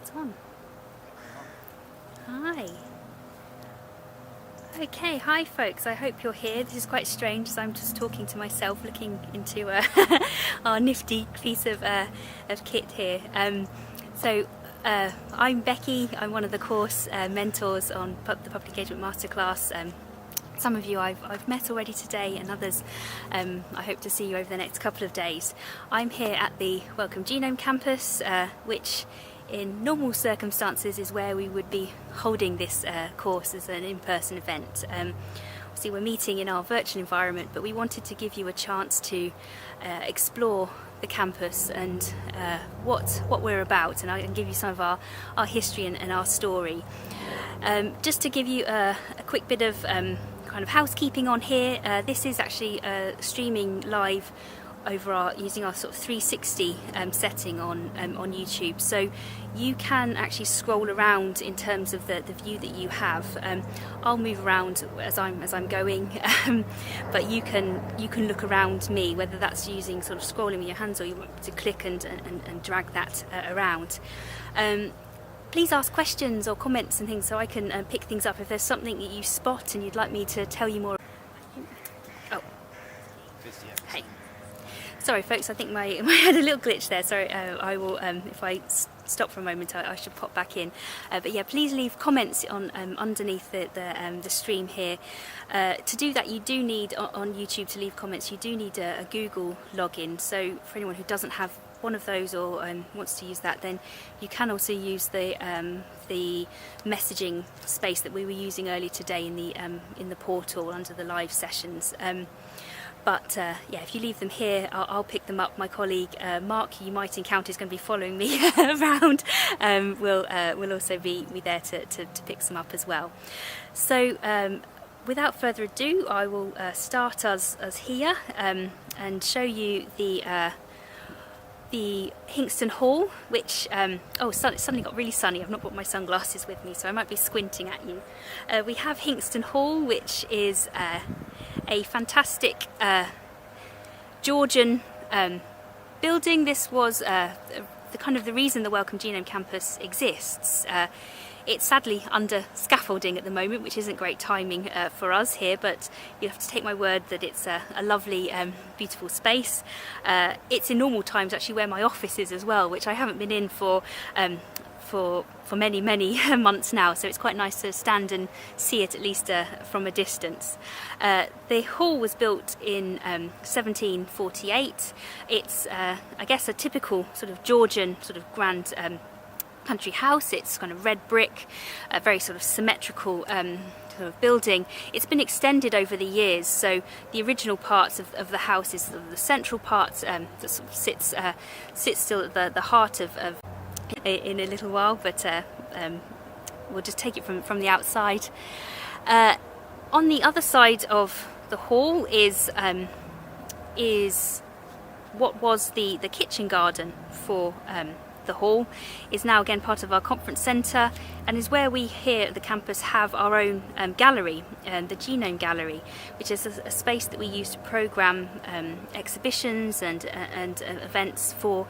It's on. Hi. Okay, hi folks, I hope you're here. This is quite strange as I'm just talking to myself looking into our nifty piece of kit here. I'm Becky, I'm one of the course mentors on the Public Engagement Masterclass. Some of you I've met already today, and others I hope to see you over the next couple of days. I'm here at the Welcome Genome campus, which in normal circumstances is where we would be holding this course as an in-person event. Obviously we're meeting in our virtual environment, but we wanted to give you a chance to explore the campus and what we're about, and I can give you some of our history and our story. Just to give you a quick bit of kind of housekeeping on here, this is actually streaming live over using our sort of 360 setting on YouTube, so you can actually scroll around in terms of the view that you have. I'll move around as I'm going, but you can look around me, whether that's using sort of scrolling with your hands, or you want to click and drag that around. Please ask questions or comments and things so I can pick things up if there's something that you spot and you'd like me to tell you more. Oh, hey. Sorry folks, I think I had a little glitch there. Sorry, I will, if I stop for a moment, I should pop back in. But yeah, please leave comments on underneath the stream here. To do that, you do need, on YouTube, to leave comments, you do need a Google login. So for anyone who doesn't have one of those or wants to use that, then you can also use the messaging space that we were using earlier today in the portal under the live sessions. But yeah, if you leave them here, I'll pick them up. My colleague Mark, who you might encounter, is going to be following me around. Will also be there to pick some up as well. So without further ado, I will start us here and show you the Hingston Hall, which oh, it's suddenly got really sunny. I've not brought my sunglasses with me, so I might be squinting at you. We have Hingston Hall, which is a fantastic Georgian building. This was the reason the Welcome Genome campus exists. It's sadly under scaffolding at the moment, which isn't great timing for us here, but you have to take my word that it's a lovely, beautiful space. It's in normal times actually where my office is as well, which I haven't been in for many months now, so it's quite nice to stand and see it at least from a distance. The hall was built in 1748. It's I guess a typical sort of Georgian sort of grand country house. It's kind of red brick, a very sort of symmetrical sort of building. It's been extended over the years, so the original parts of the house is sort of the central parts that sort of sits still at the heart of in a little while, but we'll just take it from the outside. On the other side of the hall is what was the kitchen garden for the hall. Is now again part of our conference centre, and is where we here at the campus have our own gallery, the Genome Gallery, which is a space that we use to programme exhibitions and events for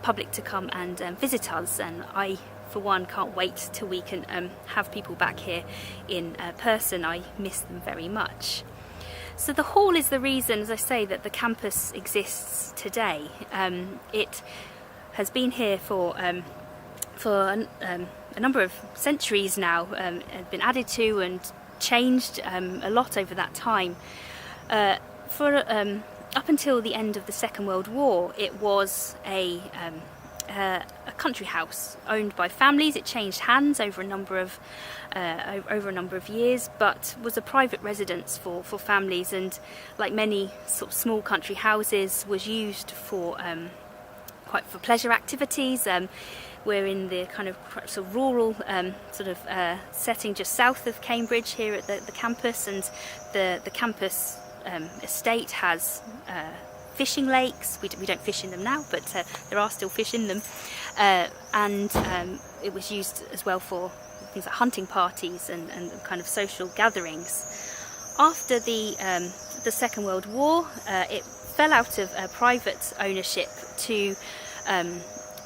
public to come and visit us. And I, for one, can't wait till we can have people back here in person. I miss them very much. So the hall is the reason, as I say, that the campus exists today. It has been here for a number of centuries now, and been added to and changed a lot over that time. Up until the end of the Second World War, it was a country house owned by families. It changed hands over a number of years, but was a private residence for families, and like many sort of small country houses, was used for pleasure activities. We're in the kind of sort of rural setting just south of Cambridge here at the campus, and the campus estate has fishing lakes. We don't fish in them now, but there are still fish in them, and it was used as well for things like hunting parties and kind of social gatherings. After the Second World War, it fell out of private ownership to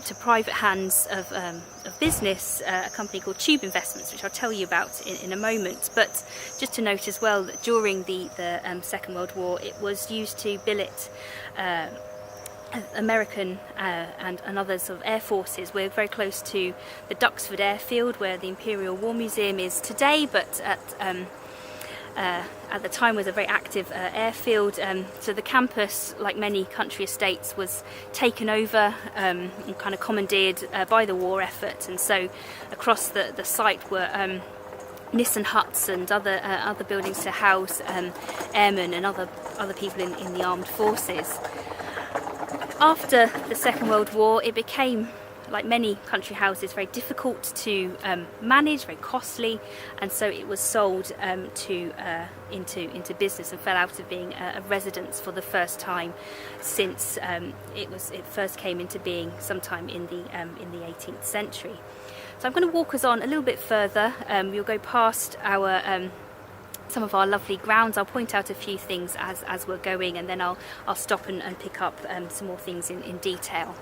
to private hands of business, a company called Tube Investments, which I'll tell you about in a moment. But just to note as well that during the Second World War, it was used to billet American and other sort of air forces. We're very close to the Duxford Airfield, where the Imperial War Museum is today, but at the time was a very active airfield. So the campus, like many country estates, was taken over and kind of commandeered by the war effort. And so across the site were Nissen huts and other buildings to house airmen and other people in the armed forces. After the Second World War, it became, like many country houses, very difficult to manage, very costly, and so it was sold into business and fell out of being a residence for the first time since it first came into being sometime in the 18th century. So I'm going to walk us on a little bit further. We'll go past some of our lovely grounds. I'll point out a few things as we're going, and then I'll stop and pick up some more things in detail.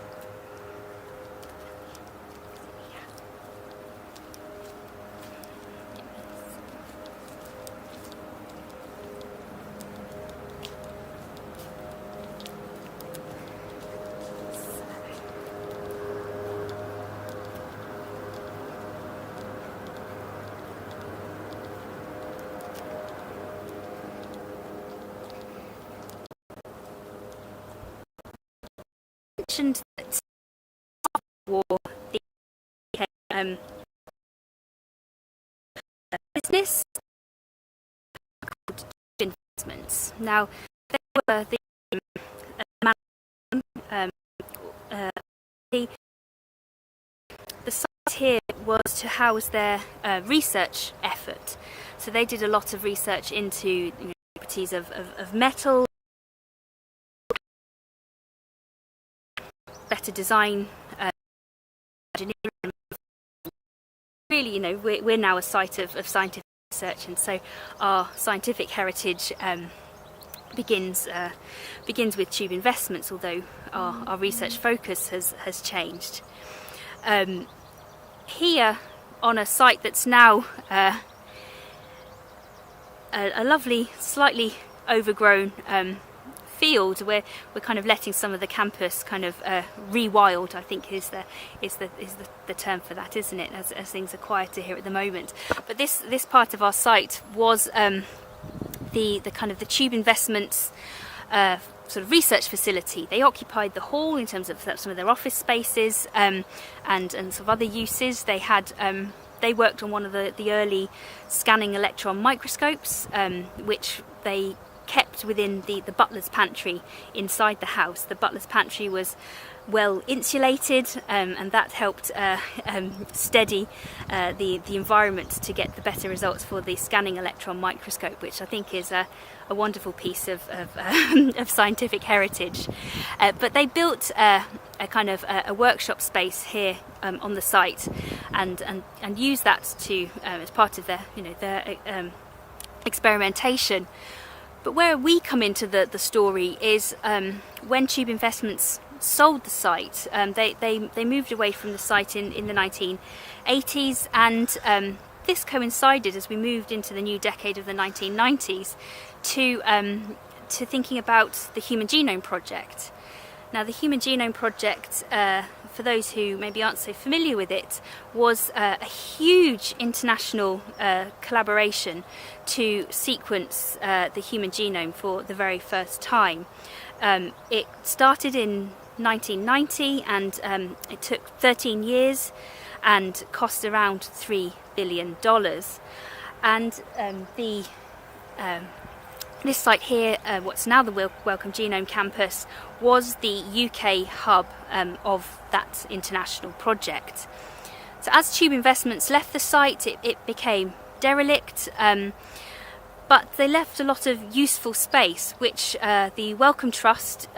Mentioned that after the war, the business called investments. Now, they were the site here was to house their research effort. So they did a lot of research into the properties of metal, better design, engineering. Really, we're now a site of scientific research, and so our scientific heritage begins with Tube Investments, although our research focus has changed. Here, on a site that's now a lovely, slightly overgrown field, where we're kind of letting some of the campus kind of rewild, I think is the term for that, isn't it? As things are quieter here at the moment. But this part of our site was the kind of the Tube Investments sort of research facility. They occupied the hall in terms of some of their office spaces and sort of other uses. They worked on one of the early scanning electron microscopes, which they kept within the butler's pantry inside the house. The butler's pantry was well insulated, and that helped steady the environment to get the better results for the scanning electron microscope, which I think is a wonderful piece of scientific heritage. But they built a kind of a workshop space here on the site, and used that to as part of their experimentation. But where we come into the story is when Tube Investments sold the site. They moved away from the site in the 1980s, and this coincided as we moved into the new decade of the 1990s to thinking about the Human Genome Project. Now, the Human Genome Project, for those who maybe aren't so familiar with it, was a huge international collaboration to sequence the human genome for the very first time. It started in 1990, and it took 13 years and cost around $3 billion. And this site here, what's now the Wellcome Genome Campus, was the UK hub of that international project. So as Tube Investments left the site, it became derelict, but they left a lot of useful space, which the Wellcome Trust,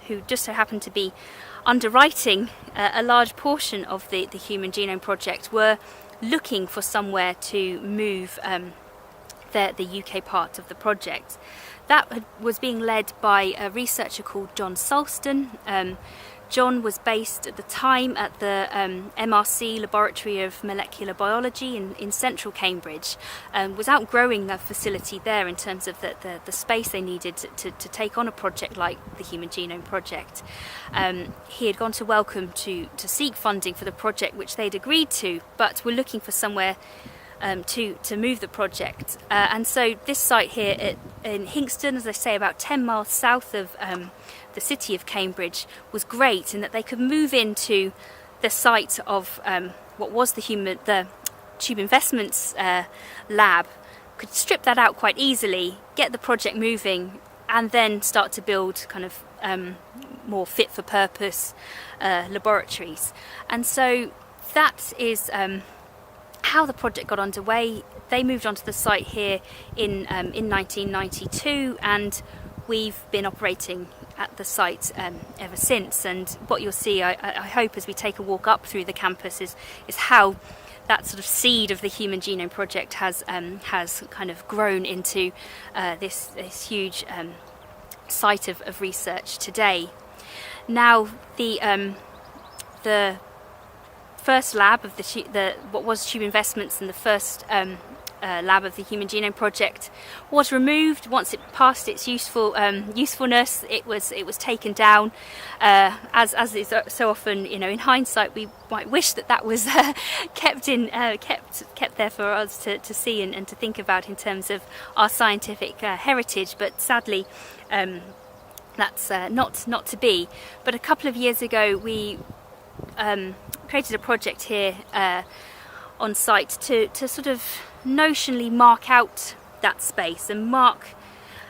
who just so happened to be underwriting a large portion of the Human Genome Project, were looking for somewhere to move the UK part of the project. That was being led by a researcher called John Sulston, John was based at the time at the MRC Laboratory of Molecular Biology in central Cambridge, was outgrowing the facility there in terms of the space they needed to take on a project like the Human Genome Project. He had gone to Wellcome to seek funding for the project, which they'd agreed to, but were looking for somewhere to move the project. And so this site here in Hinxton, as I say, about 10 miles south of the city of Cambridge, was great in that they could move into the site of what was the Tube Investments lab, could strip that out quite easily, get the project moving, and then start to build kind of more fit for purpose laboratories. And so that is how the project got underway. They moved onto the site here in 1992, and we've been operating at the site ever since. And what you'll see, I hope, as we take a walk up through the campus is how that sort of seed of the Human Genome Project has kind of grown into this huge site of research today. Now, the first lab of what was Tube Investments and the first lab of the Human Genome Project was removed. Once it passed its usefulness, it was taken down. As is so often, in hindsight, we might wish that was kept there for us to see and to think about in terms of our scientific heritage. But sadly, that's not to be. But a couple of years ago, we created a project here on site to sort of notionally mark out that space and mark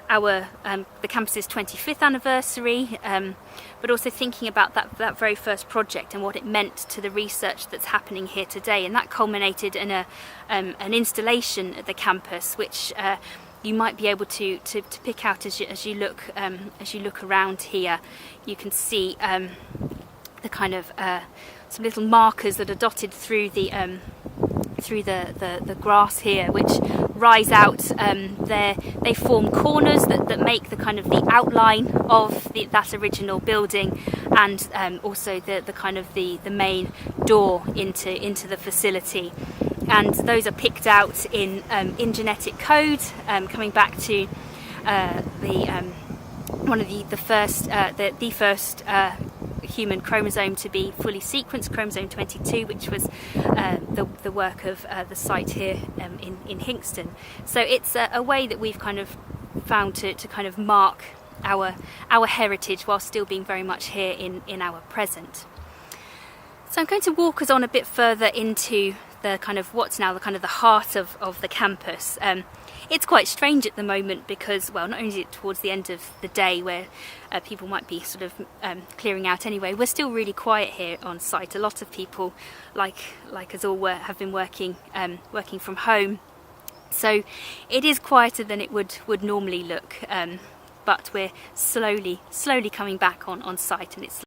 our the campus's 25th anniversary, but also thinking about that very first project and what it meant to the research that's happening here today. And that culminated in an installation at the campus, which you might be able to pick out as you look around here. You can see the kind of some little markers that are dotted through the grass here, which rise out. They form corners that make the kind of the outline of that original building, and also the kind of the main door into the facility. And those are picked out in genetic code, coming back to one of the first human chromosome to be fully sequenced, chromosome 22, which was the work of the site here in Hinxton. So it's a way that we've kind of found to kind of mark our heritage while still being very much here in our present. So I'm going to walk us on a bit further into the kind of what's now the kind of the heart of the campus. It's quite strange at the moment because, well, not only is it towards the end of the day where people might be sort of clearing out anyway, we're still really quiet here on site. A lot of people, like us all, have been working from home, so it is quieter than it would normally look. But we're slowly coming back on site, and it's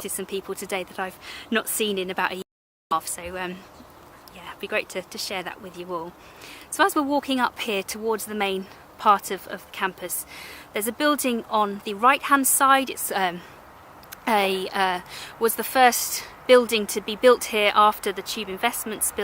some people today that I've not seen in about a year and a half. So it'd be great to share that with you all. So as we're walking up here towards the main part of the campus, there's a building on the right hand side. It's was the first building to be built here after the Tube Investments building.